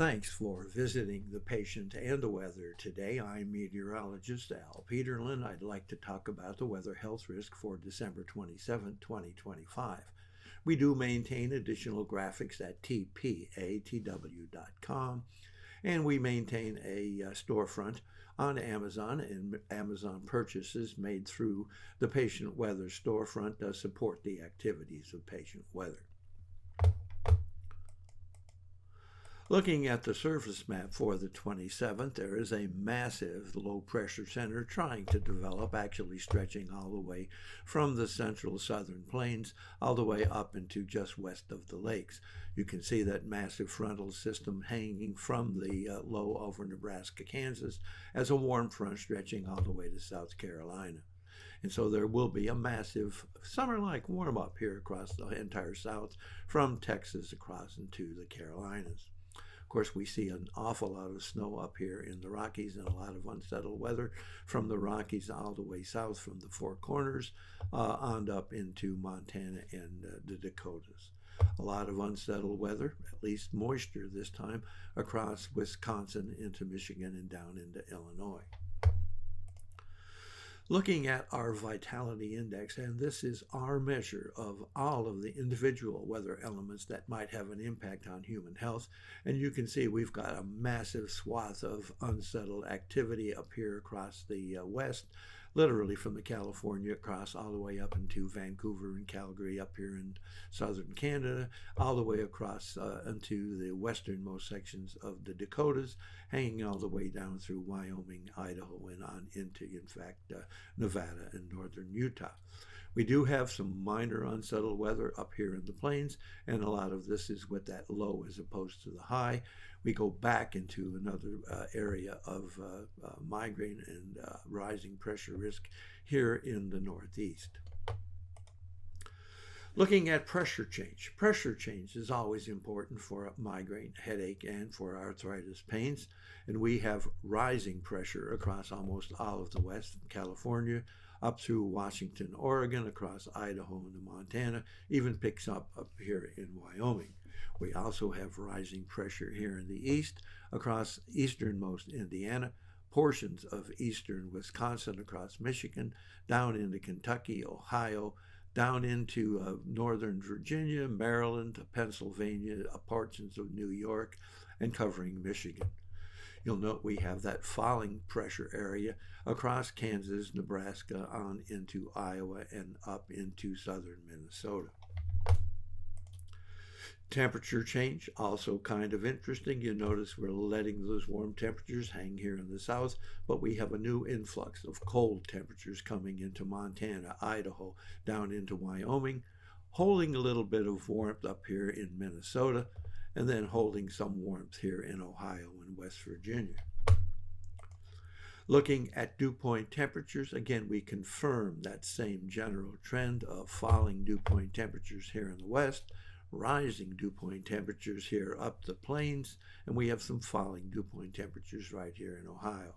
Thanks for visiting the patient and the weather today. I'm meteorologist Al Peterlin. I'd like to talk about the weather health risk for December 27, 2025. We do maintain additional graphics at tpatw.com, and we maintain a storefront on Amazon, and Amazon purchases made through the patient weather storefront does support the activities of patient weather. Looking at the surface map for the 27th, there is a massive low pressure center trying to develop, actually stretching all the way from the central southern plains all the way up into just west of the lakes. You can see that massive frontal system hanging from the low over Nebraska, Kansas, as a warm front stretching all the way to South Carolina. And so there will be a massive summer-like warm-up here across the entire South, from Texas across into the Carolinas. Of course, we see an awful lot of snow up here in the Rockies and a lot of unsettled weather from the Rockies all the way south from the Four Corners on up into Montana and the Dakotas. A lot of unsettled weather, at least moisture this time, across Wisconsin into Michigan and down into Illinois. Looking at our vitality index, and this is our measure of all of the individual weather elements that might have an impact on human health, and you can see we've got a massive swath of unsettled activity up here across the west, literally from the California across all the way up into Vancouver and Calgary up here in southern Canada, all the way across into the westernmost sections of the Dakotas, hanging all the way down through Wyoming, Idaho, and on into, in fact, Nevada and northern Utah. We do have some minor unsettled weather up here in the plains, and a lot of this is with that low as opposed to the high. We go back into another area of migraine and rising pressure risk here in the Northeast. Looking at pressure change. Pressure change is always important for migraine, headache, and for arthritis pains. And we have rising pressure across almost all of the West, from California up through Washington, Oregon, across Idaho and Montana, even picks up here in Wyoming. We also have rising pressure here in the east, across easternmost Indiana, portions of eastern Wisconsin, across Michigan, down into Kentucky, Ohio, down into northern Virginia, Maryland, Pennsylvania, portions of New York, and covering Michigan. You'll note we have that falling pressure area across Kansas, Nebraska, on into Iowa, and up into southern Minnesota. Temperature change, also kind of interesting. You notice we're letting those warm temperatures hang here in the south, but we have a new influx of cold temperatures coming into Montana, Idaho, down into Wyoming, holding a little bit of warmth up here in Minnesota, and then holding some warmth here in Ohio and West Virginia. Looking at dew point temperatures, again, we confirm that same general trend of falling dew point temperatures here in the west, rising dew point temperatures here up the plains, and we have some falling dew point temperatures right here in Ohio.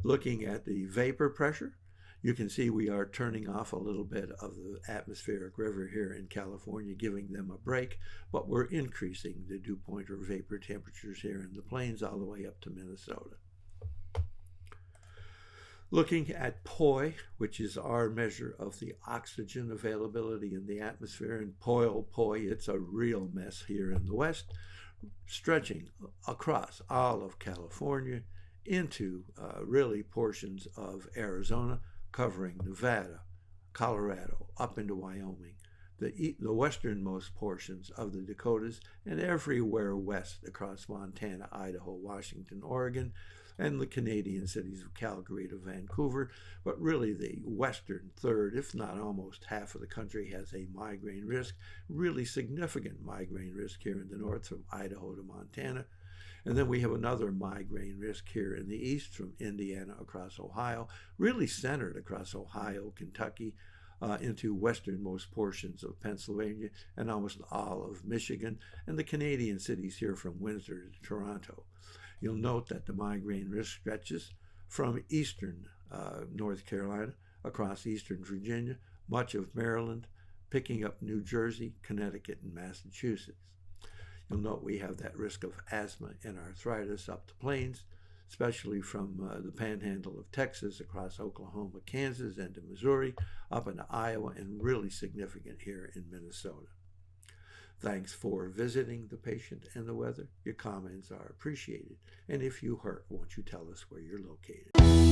Looking at the vapor pressure, you can see we are turning off a little bit of the atmospheric river here in California, giving them a break, but we're increasing the dew point or vapor temperatures here in the plains all the way up to Minnesota. Looking at POI, which is our measure of the oxygen availability in the atmosphere, and POI, it's a real mess here in the west, stretching across all of California into really portions of Arizona, covering Nevada, Colorado, up into Wyoming, the westernmost portions of the Dakotas, and everywhere west across Montana, Idaho, Washington, Oregon, and the Canadian cities of Calgary to Vancouver. But really the western third, if not almost half of the country, has a migraine risk, really significant migraine risk here in the north from Idaho to Montana. And then we have another migraine risk here in the east from Indiana across Ohio, really centered across Ohio, Kentucky, into westernmost portions of Pennsylvania and almost all of Michigan, and the Canadian cities here from Windsor to Toronto. You'll note that the migraine risk stretches from eastern North Carolina across eastern Virginia, much of Maryland, picking up New Jersey, Connecticut, and Massachusetts. You'll note we have that risk of asthma and arthritis up the plains, especially from the panhandle of Texas across Oklahoma, Kansas, and to Missouri, up into Iowa, and really significant here in Minnesota. Thanks for visiting The Patient and the Weather. Your comments are appreciated. And if you hurt, won't you tell us where you're located?